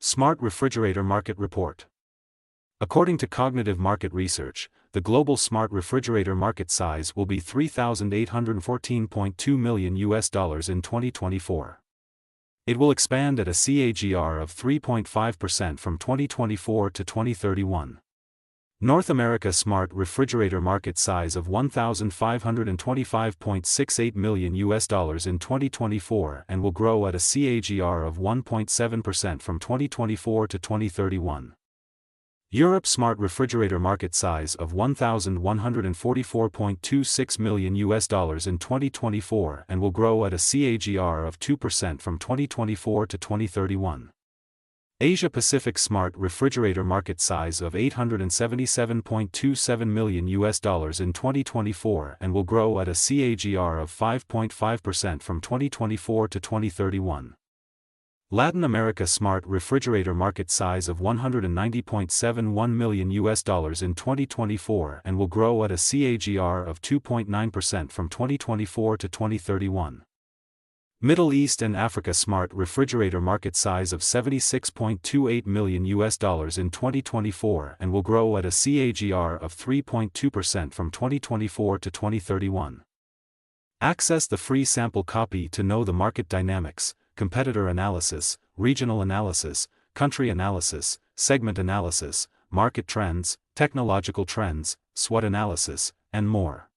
Smart Refrigerator Market Report. According to Cognitive Market Research, the global smart refrigerator market size will be $3,814.2 million in 2024. It will expand at a CAGR of 3.5% from 2024 to 2031. North America smart refrigerator market size of $1,525.68 million in 2024 and will grow at a CAGR of 1.7% from 2024 to 2031. Europe smart refrigerator market size of $1,144.26 million in 2024 and will grow at a CAGR of 2% from 2024 to 2031. Asia Pacific smart refrigerator market size of $877.27 million in 2024 and will grow at a CAGR of 5.5% from 2024 to 2031. Latin America smart refrigerator market size of $190.71 million in 2024 and will grow at a CAGR of 2.9% from 2024 to 2031. Middle East and Africa smart refrigerator market size of $76.28 million in 2024 and will grow at a CAGR of 3.2% from 2024 to 2031. Access the free sample copy to know the market dynamics, competitor analysis, regional analysis, country analysis, segment analysis, market trends, technological trends, SWOT analysis, and more.